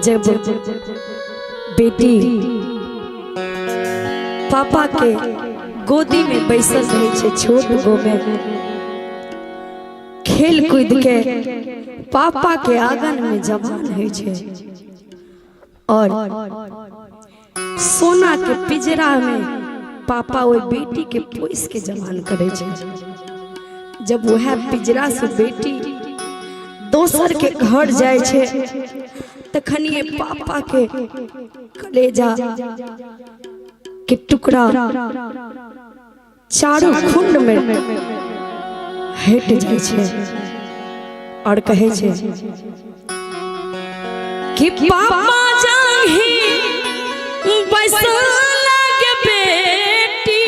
जब बेटी पापा के गोदी में बैसल रहे छे छोट गो में, खेल कूद के पापा के आंगन में जवान है छे और सोना के पिंजरा में पापा वो बेटी के पोस के जवान करे छे। जब वह पिंजरा से बेटी दोसर के घर जाए छे तखनिए पापा के कलेजा के टुकड़ा चारों खुंड में हट जाए छे और कहे छे कि पापा जाही बैसल के बेटी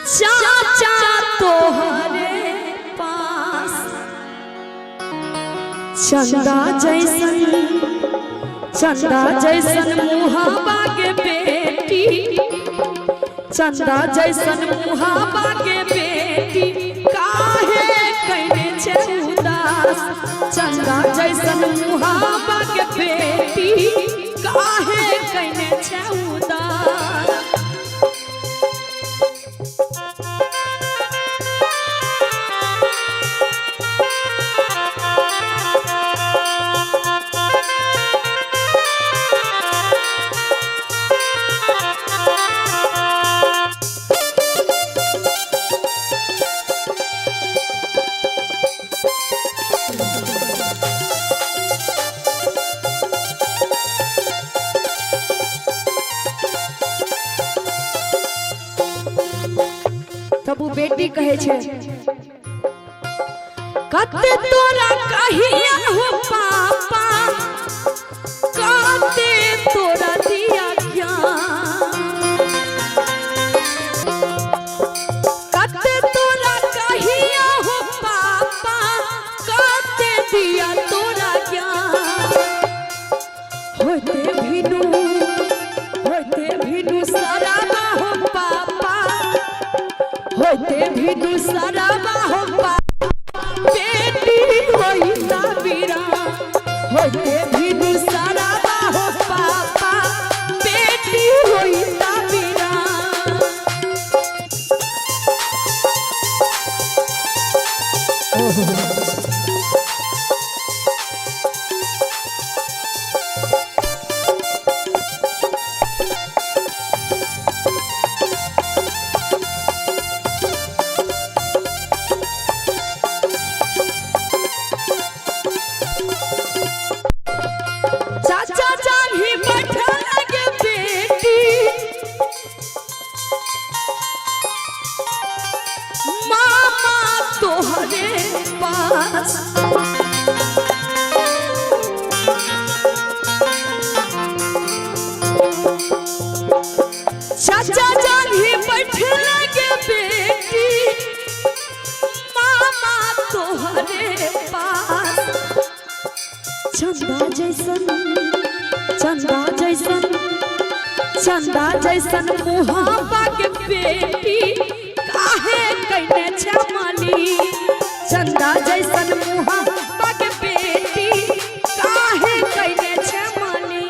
चाचा तोहरे पास चंदा जैसन मुहाबा के बेटी, चंदा जैसन मुहाबा के बेटी काहे कइने छे उदास, चंदा जैसन मुहाबा के बेटी काहे कइने छे उदास। तब बेटी कहे छे कते तोरा कहिया हो पापा, कते तोरा दिया ज्ञान, कते तोरा कहिया हो पापा, कते दिया तोरा ज्ञान। होते भीनु सराबा हो पापा, होते भीनु सराबा हो पापा, बेटी होई साबिरा, होते भीनु सराबा हो पापा, बेटी होई साबिरा। चाचा जान ही बैठा लगे बेटी, मामा तोहरे पास, चाचा जान ही बैठे लगे बेटी, मामा तोहरे पास। चंदा जैसन मुहाबा के बेटी काहे कइने छे माली, चंदा जैसन मुहाबा के बेटी काहे कइने छे माली।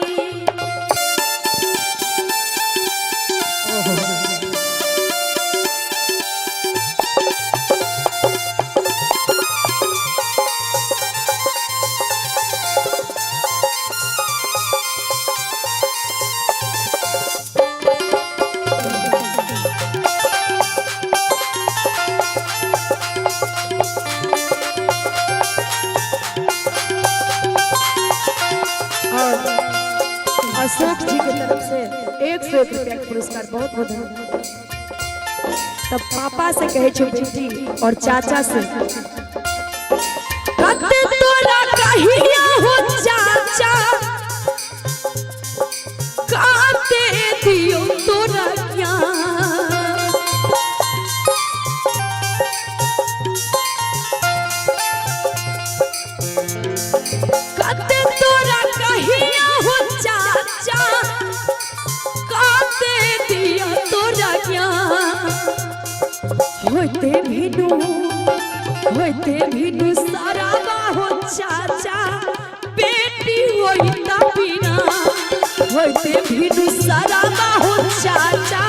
अशोक जी की तरफ से 101 रुपया का पुरस्कार, बहुत बहुत धन्यवाद। तब पापा से कहे छो बेटी और चाचा से कते तोरा कहिया हो चाचा, काते दियो तोरा ज्ञान, कते तोरा कहिया हो चाचा, काते दिया तोरा ज्ञान। होते भीनु सराबा हो चाचा, बेटी होते भिनु सारा बाहु चाचा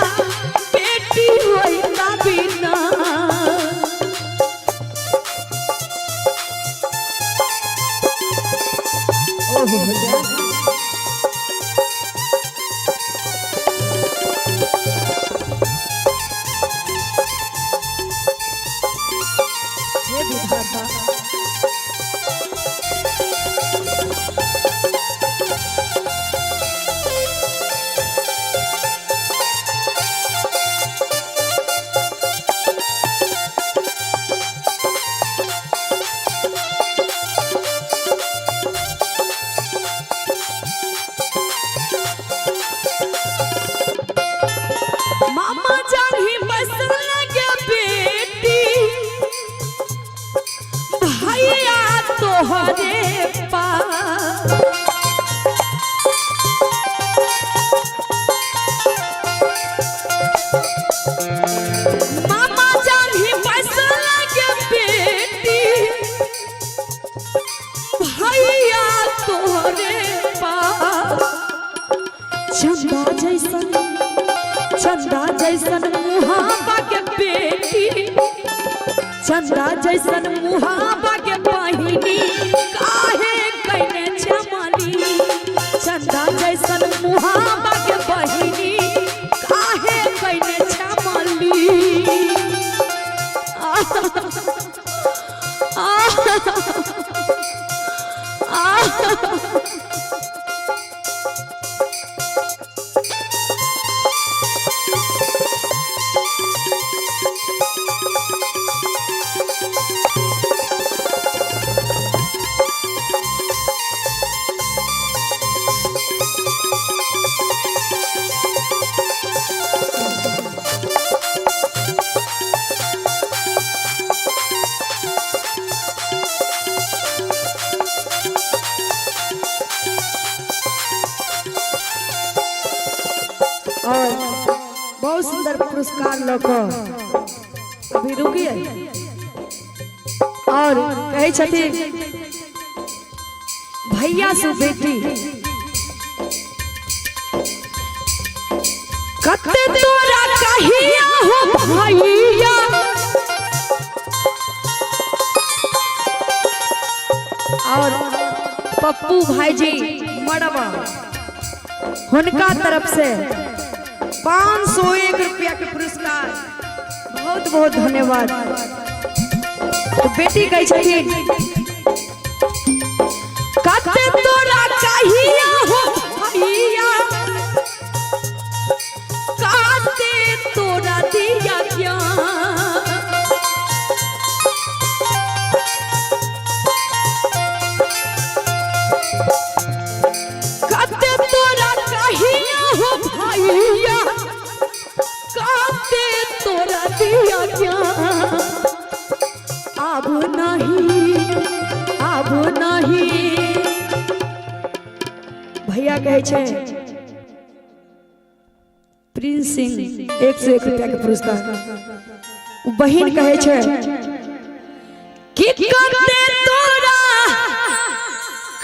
बेटी होई ना बिना ये विधाता मामा जान ही मसल लगे बेटी भैया तोहरे पास मामा जान ही मसल लगे बेटी भैया तोहरे पास चंदा जैसन मुहाबा के बेटी चंदा जैसन मुहाबा के बहिनी काहे कइने छमली चंदा जैसन मुहाबा के बहिनी काहे कइने छमली और बहुत सुंदर पुरस्कार लोग अभी रुकिए और कहे छथिन भैया सु बेटी कते तोरा कहिया हो भैया और पप्पू भाईजी मड़वा उनका तरफ से 501 रुपया के पुरस्कार बहुत बहुत धन्यवाद। तो बेटी कही छथिन कते तोरा कहिया हो भैया काते तोरा दिया ज्ञान कते तोरा कहिया हो भैया काते तोरा दिया ज्ञान अब नहीं भैया कहे छे प्रिंस सिंह 101 रुपया के पुरस्कार बहन कहे छे कि कते तोरा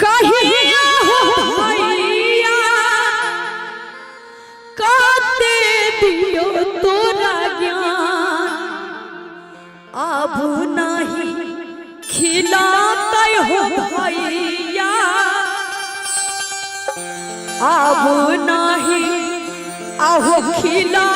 कहिया हो भैया काते दियो तोरा ज्ञान अब नहीं खिलाते हो भैया अब नहीं आहो खिला